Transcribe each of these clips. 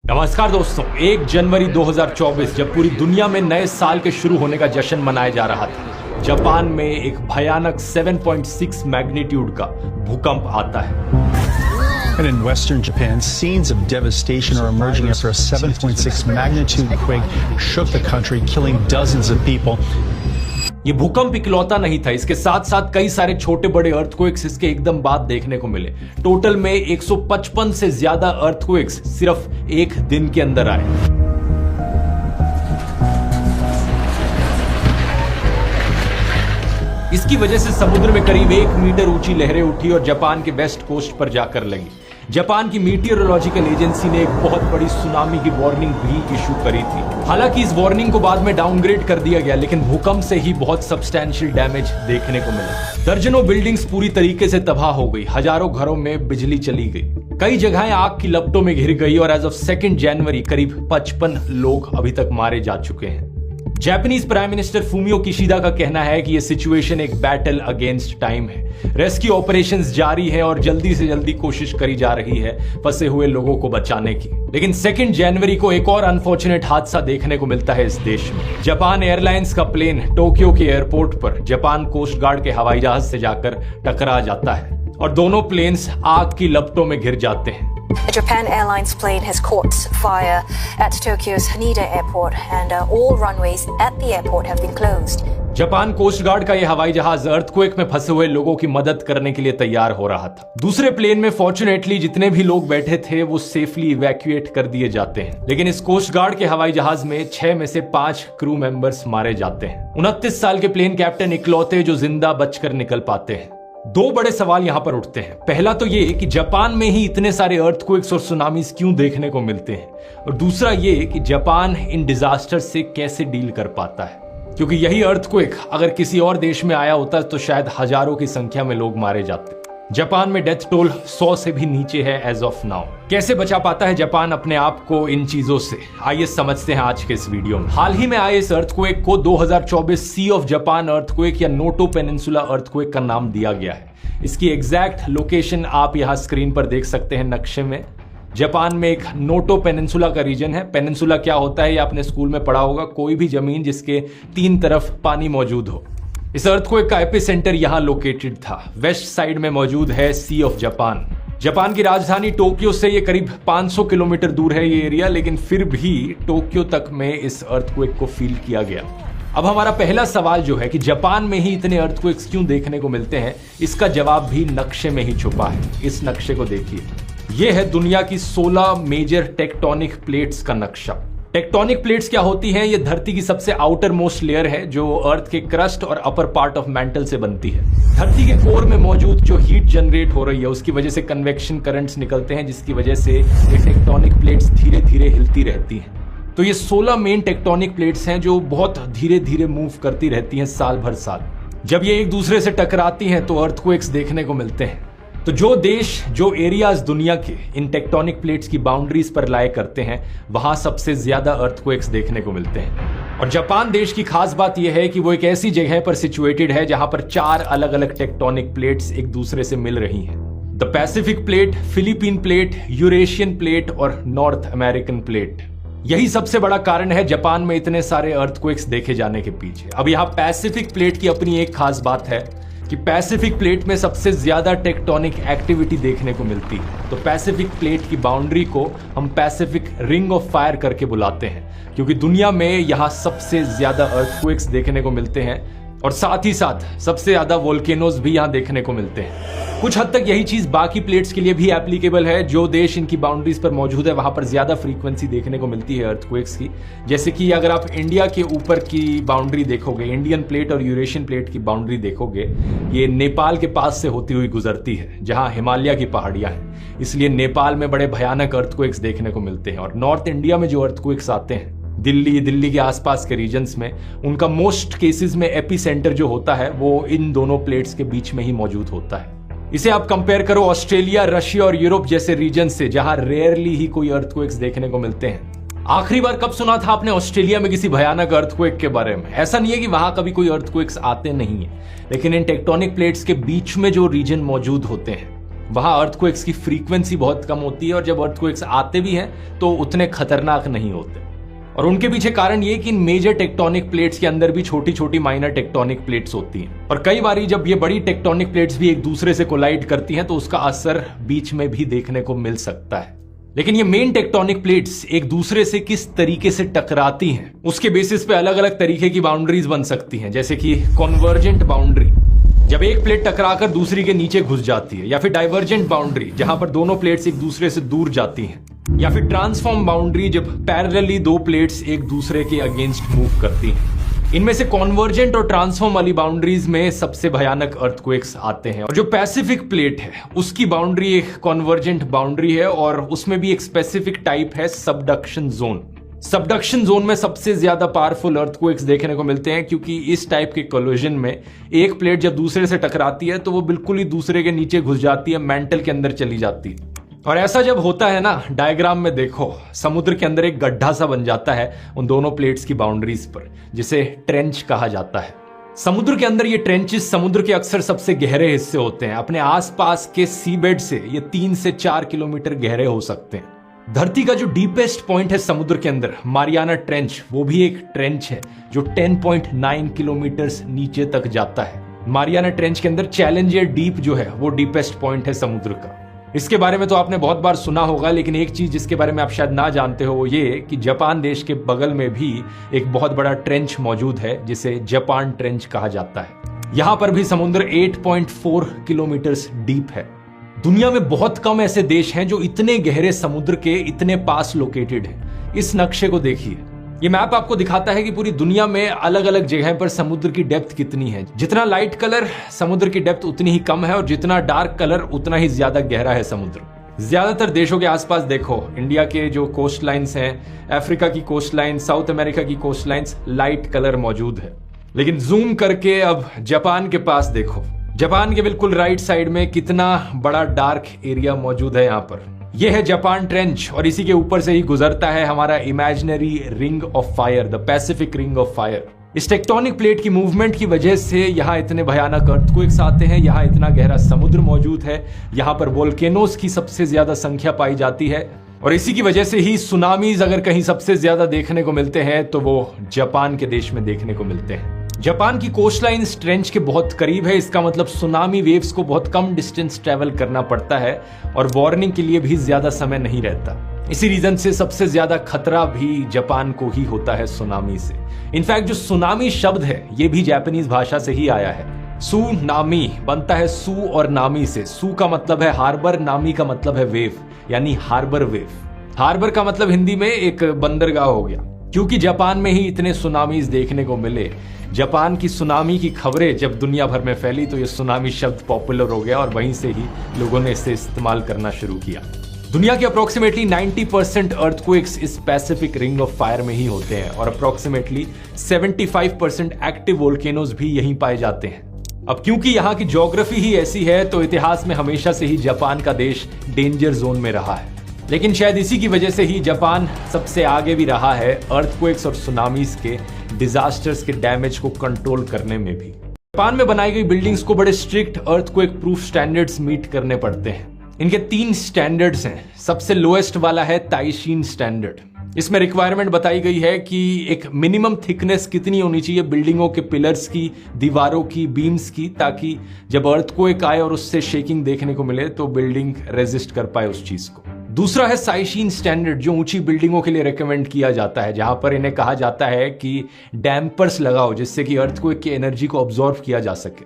नमस्कार दोस्तों, 1 जनवरी 2024 जब पूरी दुनिया में नए साल के शुरू होने का जश्न मनाया जा रहा था, जापान में एक भयानक 7.6 मैग्नीट्यूड का भूकंप आता है। And in western Japan, scenes of devastation are emerging after a 7.6 magnitude quake shook the country, killing dozens of people. ये भूकंप इकलौता नहीं था, इसके साथ साथ कई सारे छोटे बड़े अर्थक्वेक्स इसके एकदम बाद देखने को मिले। टोटल में 155 से ज्यादा अर्थक्वेक्स सिर्फ एक दिन के अंदर आए। इसकी वजह से समुद्र में करीब 1 मीटर ऊंची लहरें उठी और जापान के वेस्ट कोस्ट पर जाकर लगी। जापान की मीटियोरोलॉजिकल एजेंसी ने एक बहुत बड़ी सुनामी की वार्निंग भी इशू करी थी। हालांकि इस वार्निंग को बाद में डाउनग्रेड कर दिया गया, लेकिन भूकंप से ही बहुत सब्सटैंशियल डैमेज देखने को मिला। दर्जनों बिल्डिंग्स पूरी तरीके से तबाह हो गई, हजारों घरों में बिजली चली गई, कई जगहें आग की लपटों में घिर गई और एज ऑफ 2 जनवरी करीब 55 लोग अभी तक मारे जा चुके हैं। Japanese prime minister Fumio Kishida का कहना है कि यह सिचुएशन एक बैटल अगेंस्ट टाइम है। रेस्क्यू ऑपरेशंस जारी है और जल्दी से जल्दी कोशिश करी जा रही है फंसे हुए लोगों को बचाने की। लेकिन 2 जनवरी को एक और अनफॉर्चुनेट हादसा देखने को मिलता है इस देश में। जापान एयरलाइंस का प्लेन टोक्यो के एयरपोर्ट पर जापान कोस्ट गार्ड के हवाई जहाज से जाकर टकरा जाता है और दोनों प्लेन्स आग की लपटों में घिर जाते हैं। A Japan Airlines plane has caught fire at Tokyo's Haneda Airport and all runways at the airport have been closed. Japan coast guard का यह हवाई जहाज अर्थक्वेक में फंसे हुए लोगों की मदद करने के लिए तैयार हो रहा था। दूसरे प्लेन में फॉर्चुनेटली जितने भी लोग बैठे थे वो सेफली इवैक्यूएट कर दिए जाते हैं, लेकिन इस कोस्ट गार्ड के हवाई जहाज में 6 में से 5 क्रू मेंबर्स मारे जाते हैं। 29 साल के प्लेन कैप्टन इकलौते जो जिंदा बचकर निकल पाते हैं। 2 बड़े सवाल यहां पर उठते हैं। पहला तो ये कि जापान में ही इतने सारे अर्थक्वेक्स और सुनामीज क्यों देखने को मिलते हैं, और दूसरा ये कि जापान इन डिजास्टर से कैसे डील कर पाता है, क्योंकि यही अर्थक्वेक अगर किसी और देश में आया होता तो शायद हजारों की संख्या में लोग मारे जाते। जापान में डेथ टोल 100 से भी नीचे है एज ऑफ नाउ। कैसे बचा पाता है जापान अपने आप को इन चीजों से, आइए समझते हैं आज के इस वीडियो में। हाल ही में आए इस अर्थक्वेक को 2024 सी ऑफ जापान अर्थक्वेक या नोटो पेनिनसुला अर्थक्वेक का नाम दिया गया है। इसकी एग्जैक्ट लोकेशन आप यहां स्क्रीन पर देख सकते हैं नक्शे में। जापान में एक नोटो पेनिनसुला का रीजन है। पेनिनसुला क्या होता है ये आपने स्कूल में पढ़ा होगा, कोई भी जमीन जिसके 3 तरफ पानी मौजूद हो। इस अर्थक्वेक का एपिसेंटर यहां लोकेटेड था। वेस्ट साइड में मौजूद है सी ऑफ जापान। जापान की राजधानी टोक्यो से ये करीब 500 किलोमीटर दूर है ये एरिया, लेकिन फिर भी टोक्यो तक में इस अर्थक्वेक को फील किया गया। अब हमारा पहला सवाल जो है कि जापान में ही इतने अर्थक्वेक्स क्यों देखने को मिलते हैं, इसका जवाब भी नक्शे में ही छुपा है। इस नक्शे को देखिए, यह है दुनिया की 16 मेजर टेक्टोनिक प्लेट्स का नक्शा। टेक्टोनिक प्लेट्स क्या होती हैं? ये धरती की सबसे आउटर मोस्ट लेयर है जो अर्थ के क्रस्ट और अपर पार्ट ऑफ मेंटल से बनती है। धरती के कोर में मौजूद जो हीट जनरेट हो रही है उसकी वजह से कन्वेक्शन करंट्स निकलते हैं, जिसकी वजह से ये टेक्टोनिक प्लेट्स धीरे धीरे हिलती रहती हैं। तो ये 16 मेन टेक्टोनिक प्लेट्स हैं जो बहुत धीरे धीरे मूव करती रहती हैं साल भर साल। जब ये एक दूसरे से टकराती हैं तो अर्थक्वेक्स देखने को मिलते हैं। तो जो देश, जो एरियाज दुनिया के इन टेक्टोनिक प्लेट्स की बाउंड्रीज पर लाए करते हैं, वहां सबसे ज्यादा अर्थक्वेक्स देखने को मिलते हैं। और जापान देश की खास बात यह है कि वो एक ऐसी जगह पर सिचुएटेड है जहां पर 4 अलग अलग टेक्टोनिक प्लेट्स एक दूसरे से मिल रही हैं। The Pacific plate, Philippine plate, Eurasian plate और नॉर्थ अमेरिकन प्लेट। यही सबसे बड़ा कारण है जापान में इतने सारे अर्थक्वेक्स देखे जाने के पीछे। अब यहाँ पैसिफिक प्लेट की अपनी एक खास बात है कि पैसिफिक प्लेट में सबसे ज्यादा टेक्टोनिक एक्टिविटी देखने को मिलती है। तो पैसिफिक प्लेट की बाउंड्री को हम पैसिफिक रिंग ऑफ फायर करके बुलाते हैं, क्योंकि दुनिया में यहाँ सबसे ज्यादा अर्थक्वेक्स देखने को मिलते हैं और साथ ही साथ सबसे ज्यादा वोल्केनोज भी यहाँ देखने को मिलते हैं। कुछ हद तक यही चीज बाकी प्लेट्स के लिए भी एप्लीकेबल है। जो देश इनकी बाउंड्रीज पर मौजूद है वहां पर ज्यादा फ्रीक्वेंसी देखने को मिलती है अर्थक्वेक्स की। जैसे कि अगर आप इंडिया के ऊपर की बाउंड्री देखोगे, इंडियन प्लेट और यूरेशियन प्लेट की बाउंड्री देखोगे, ये नेपाल के पास से होती हुई गुजरती है जहां हिमालय की पहाड़ियां हैं। इसलिए नेपाल में बड़े भयानक अर्थक्वेक्स देखने को मिलते हैं। और नॉर्थ इंडिया में जो अर्थक्वेक्स आते हैं, दिल्ली के आसपास के रीजन्स में, उनका मोस्ट केसेस में एपिसेंटर जो होता है वो इन दोनों प्लेट्स के बीच में ही मौजूद होता है। इसे आप कंपेयर करो ऑस्ट्रेलिया, रशिया और यूरोप जैसे रीजन से, जहां रेयरली ही कोई अर्थक्वेक्स देखने को मिलते हैं। आखिरी बार कब सुना था आपने ऑस्ट्रेलिया में किसी भयानक अर्थक्वेक के बारे में? ऐसा नहीं है कि वहां कभी कोई अर्थक्वेक्स आते नहीं है, लेकिन इन टेक्टोनिक प्लेट्स के बीच में जो रीजन मौजूद होते हैं वहां अर्थक्वेक्स की फ्रीक्वेंसी बहुत कम होती है और जब अर्थक्वेक्स आते भी हैं तो उतने खतरनाक नहीं होते। और उनके पीछे कारण ये कि इन मेजर टेक्टोनिक प्लेट्स के अंदर भी छोटी छोटी माइनर टेक्टोनिक प्लेट्स होती हैं और कई बारी जब ये बड़ी टेक्टोनिक प्लेट्स भी एक दूसरे से कोलाइड करती हैं तो उसका असर बीच में भी देखने को मिल सकता है। लेकिन ये मेन टेक्टोनिक प्लेट्स एक दूसरे से किस तरीके से टकराती हैं उसके बेसिस पे अलग अलग तरीके की बाउंड्रीज बन सकती हैं, जैसे कि कॉन्वर्जेंट बाउंड्री जब एक प्लेट टकराकर दूसरी के नीचे घुस जाती है, या फिर डाइवर्जेंट बाउंड्री जहां पर दोनों प्लेट्स एक दूसरे से दूर जाती हैं, या फिर ट्रांसफॉर्म बाउंड्री जब पैरेलली दो प्लेट्स एक दूसरे के अगेंस्ट मूव करती हैं। इनमें से कॉन्वर्जेंट और ट्रांसफॉर्म वाली बाउंड्रीज में सबसे भयानक अर्थक्वेक्स आते हैं और जो पैसिफिक प्लेट है उसकी बाउंड्री एक कॉन्वर्जेंट बाउंड्री है और उसमें भी एक स्पेसिफिक टाइप है सबडक्शन जोन। सबडक्शन जोन में सबसे ज्यादा पावरफुल अर्थक्वेक्स देखने को मिलते हैं क्योंकि इस टाइप के कोलिजन में एक प्लेट जब दूसरे से टकराती है तो वो बिल्कुल ही दूसरे के नीचे घुस जाती है, मेंटल के अंदर चली जाती है। और ऐसा जब होता है ना, डायग्राम में देखो समुद्र के अंदर एक गड्ढा सा बन जाता है उन दोनों प्लेट्स की बाउंड्रीज पर, जिसे ट्रेंच कहा जाता है। समुद्र के अंदर ये ट्रेंचेस समुद्र के अक्सर सबसे गहरे हिस्से होते हैं। अपने आसपास के सीबेड से ये 3 से 4 किलोमीटर गहरे हो सकते हैं। धरती का जो डीपेस्ट पॉइंट है समुद्र के अंदर, मारियाना ट्रेंच, वो भी एक ट्रेंच है जो 10.9 किलोमीटर नीचे तक जाता है। मारियाना ट्रेंच के अंदर चैलेंजर डीप जो है वो डीपेस्ट पॉइंट है समुद्र का। इसके बारे में तो आपने बहुत बार सुना होगा, लेकिन एक चीज जिसके बारे में आप शायद ना जानते हो वो ये कि जापान देश के बगल में भी एक बहुत बड़ा ट्रेंच मौजूद है जिसे जापान ट्रेंच कहा जाता है। यहां पर भी समुद्र 8.4 किलोमीटर डीप है। दुनिया में बहुत कम ऐसे देश हैं जो इतने गहरे समुद्र के इतने पास लोकेटेड हैं। इस नक्शे को देखिए, ये मैप आपको दिखाता है कि पूरी दुनिया में अलग अलग जगह पर समुद्र की डेप्थ कितनी है। जितना लाइट कलर समुद्र की डेप्थ उतनी ही कम है और जितना डार्क कलर उतना ही ज्यादा गहरा है समुद्र। ज्यादातर देशों के आसपास देखो, इंडिया के जो कोस्ट लाइन्स हैं, अफ्रीका की कोस्ट लाइन, साउथ अमेरिका की कोस्ट लाइन्स, लाइट कलर मौजूद है। लेकिन जूम करके अब जापान के पास देखो, जापान के बिल्कुल राइट साइड में कितना बड़ा डार्क एरिया मौजूद है। यहाँ पर यह है जापान ट्रेंच और इसी के ऊपर से ही गुजरता है हमारा imaginary ring of fire, the Pacific ring of fire. इस टेक्टोनिक प्लेट की मूवमेंट की वजह से यहाँ इतने भयानक अर्थक्वेक्स आते हैं, यहाँ इतना गहरा समुद्र मौजूद है, यहाँ पर वोल्केनोज की सबसे ज्यादा संख्या पाई जाती है और इसी की वजह से ही सुनामीज अगर कहीं सबसे ज्यादा देखने को मिलते हैं तो वो जापान के देश में देखने को मिलते हैं। जापान की कोस्टलाइन ट्रेंच के बहुत करीब है, इसका मतलब सुनामी वेव्स को बहुत कम डिस्टेंस ट्रेवल करना पड़ता है और वार्निंग के लिए भी ज्यादा समय नहीं रहता। इसी रीजन से सबसे ज्यादा खतरा भी जापान को ही होता है सुनामी से। इनफैक्ट जो सुनामी शब्द है ये भी जापानीज भाषा से ही आया है। सुनामी बनता है सु और नामी से। सु का मतलब है हार्बर, नामी का मतलब है वेव, यानी हार्बर वेव। हार्बर का मतलब हिंदी में एक बंदरगाह हो गया। क्योंकि जापान में ही इतने सुनामीज देखने को मिले, जापान की सुनामी की खबरें जब दुनिया भर में फैली तो ये सुनामी शब्द पॉपुलर हो गया और वहीं से ही लोगों ने इसे इस्तेमाल करना शुरू किया। दुनिया के अप्रोक्सीमेटली 90% अर्थक्वेक्स इस पैसिफिक रिंग ऑफ फायर में ही होते हैं और अप्रोक्सीमेटली 75% एक्टिव वोल्केनोज भी यहीं पाए जाते हैं। अब क्योंकि यहाँ की ज्योग्राफी ही ऐसी है तो इतिहास में हमेशा से ही जापान का देश डेंजर जोन में रहा है। लेकिन शायद इसी की वजह से ही जापान सबसे आगे भी रहा है अर्थक्वेक्स और सुनामीज के डिजास्टर्स के डैमेज को कंट्रोल करने में भी। जापान में बनाई गई बिल्डिंग्स को बड़े strict earthquake proof standards meet करने पड़ते हैं। इनके 3 स्टैंडर्ड्स हैं। सबसे लोएस्ट वाला है ताइशीन स्टैंडर्ड। इसमें रिक्वायरमेंट बताई गई है कि एक मिनिमम थिकनेस कितनी होनी चाहिए बिल्डिंगों के पिलर्स की, दीवारों की, बीम्स की, ताकि जब अर्थक्वेक आए और उससे शेकिंग देखने को मिले तो बिल्डिंग रेजिस्ट कर पाए उस चीज को। दूसरा है साइशीन स्टैंडर्ड, जो ऊंची बिल्डिंगों के लिए रेकमेंड किया जाता है, जहां पर इन्हें कहा जाता है कि डैम्पर्स लगाओ जिससे कि अर्थक्वेक की एनर्जी को ऑब्जॉर्व किया जा सके।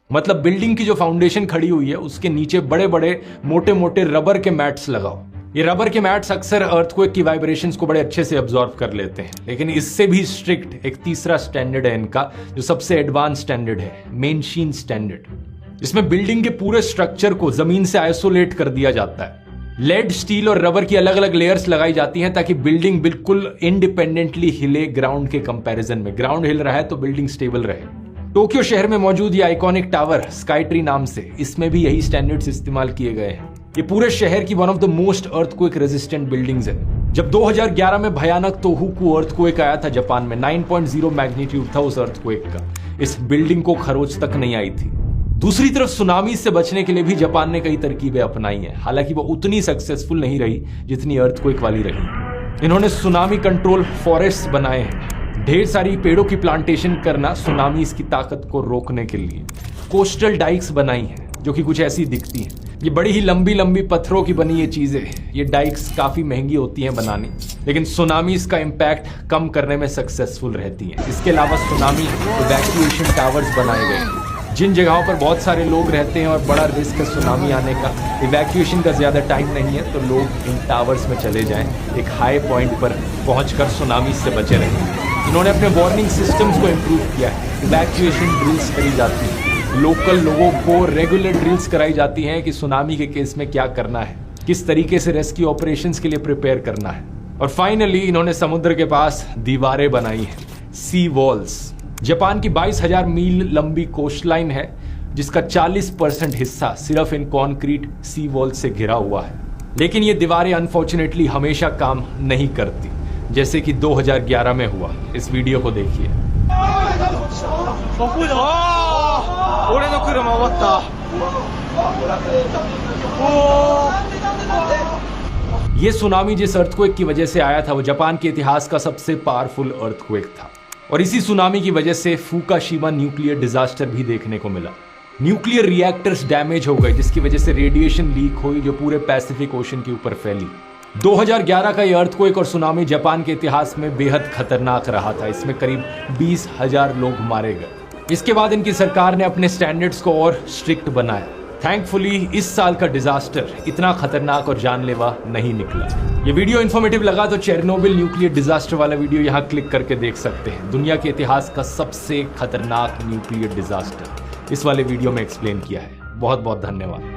मतलब बिल्डिंग की जो फाउंडेशन खड़ी हुई है उसके नीचे बड़े बड़े मोटे मोटे रबर के मैट्स लगाओ। ये रबर के मैट्स अक्सर अर्थक्वेक की वाइब्रेशंस को बड़े अच्छे से ऑब्जॉर्व कर लेते हैं। लेकिन इससे भी स्ट्रिक्ट एक तीसरा स्टैंडर्ड है इनका, जो सबसे एडवांस स्टैंडर्ड है, मेनशीन स्टैंडर्ड। इसमें बिल्डिंग के पूरे स्ट्रक्चर को जमीन से आइसोलेट कर दिया जाता है। लेड, स्टील और रबर की अलग अलग लेयर्स लगाई जाती हैं ताकि बिल्डिंग बिल्कुल इंडिपेंडेंटली हिले ग्राउंड के कंपैरिजन में। ग्राउंड हिल रहा है तो बिल्डिंग स्टेबल रहे। टोक्यो शहर में मौजूद ये आइकॉनिक टावर स्काई ट्री नाम से, इसमें भी यही स्टैंडर्ड्स इस्तेमाल किए गए हैं। ये पूरे शहर की one of the most earthquake resistant buildings है। जब 2011 में भयानक तोहोकू अर्थक्वेक आया था जापान में, 9.0 मैग्नीट्यूड था उस अर्थक्वेक का, इस बिल्डिंग को खरोच तक नहीं आई थी। दूसरी तरफ सुनामी से बचने के लिए भी जापान ने कई तरकीबें अपनाई हैं, हालांकि वो उतनी सक्सेसफुल नहीं रही जितनी अर्थक्वेक वाली रही। इन्होंने सुनामी कंट्रोल फॉरेस्ट बनाए हैं, ढेर सारी पेड़ों की प्लांटेशन करना सुनामी की ताकत को रोकने के लिए। कोस्टल डाइक्स बनाई हैं जो कि कुछ ऐसी दिखती हैं। ये बड़ी ही लंबी लंबी पत्थरों की बनी ये चीजें, ये डाइक्स काफी महंगी होती हैं बनानी, लेकिन सुनामीज का इम्पैक्ट कम करने में सक्सेसफुल रहती हैं। इसके अलावा सुनामी इवैक्यूएशन टावर्स बनाए गए हैं। जिन जगहों पर बहुत सारे लोग रहते हैं और बड़ा रिस्क है सुनामी आने का, इवैक्यूएशन का ज्यादा टाइम नहीं है, तो लोग इन टावर्स में चले जाएं, एक हाई पॉइंट पर पहुंचकर सुनामी से बचे रहें। इन्होंने अपने वार्निंग सिस्टम्स को इम्प्रूव किया है, इवैक्यूएशन ड्रिल्स करी जाती है, लोकल लोगों को रेगुलर ड्रिल्स कराई जाती हैं कि सुनामी के केस में क्या करना है, किस तरीके से रेस्क्यू ऑपरेशंस के लिए प्रिपेयर करना है। और फाइनली इन्होंने समुद्र के पास दीवारें बनाई हैं, सी वॉल्स। जापान की 22,000 मील लंबी कोस्टलाइन है, जिसका 40% हिस्सा सिर्फ इन कॉन्क्रीट सी वॉल से घिरा हुआ है। लेकिन ये दीवारें अनफॉर्चुनेटली हमेशा काम नहीं करती, जैसे कि 2011 में हुआ। इस वीडियो को देखिए। ये सुनामी जिस अर्थक्वेक की वजह से आया था वो जापान के इतिहास का सबसे पावरफुल अर्थक्वेक था, और इसी सुनामी की वजह से फुकुशिमा न्यूक्लियर डिजास्टर भी देखने को मिला। न्यूक्लियर रिएक्टर्स डैमेज हो गए, जिसकी वजह से रेडिएशन लीक हुई जो पूरे पैसिफिक ओशन के ऊपर फैली। 2011 का यह अर्थक्वेक और सुनामी जापान के इतिहास में बेहद खतरनाक रहा था। इसमें करीब 20,000 लोग मारे गए। इसके बाद इनकी सरकार ने अपने स्टैंडर्ड्स को और स्ट्रिक्ट बनाया। थैंकफुली इस साल का डिजास्टर इतना खतरनाक और जानलेवा नहीं निकला। ये वीडियो इन्फॉर्मेटिव लगा तो चेरनोबिल न्यूक्लियर डिजास्टर वाला वीडियो यहाँ क्लिक करके देख सकते हैं। दुनिया के इतिहास का सबसे खतरनाक न्यूक्लियर डिजास्टर इस वाले वीडियो में एक्सप्लेन किया है। बहुत बहुत धन्यवाद।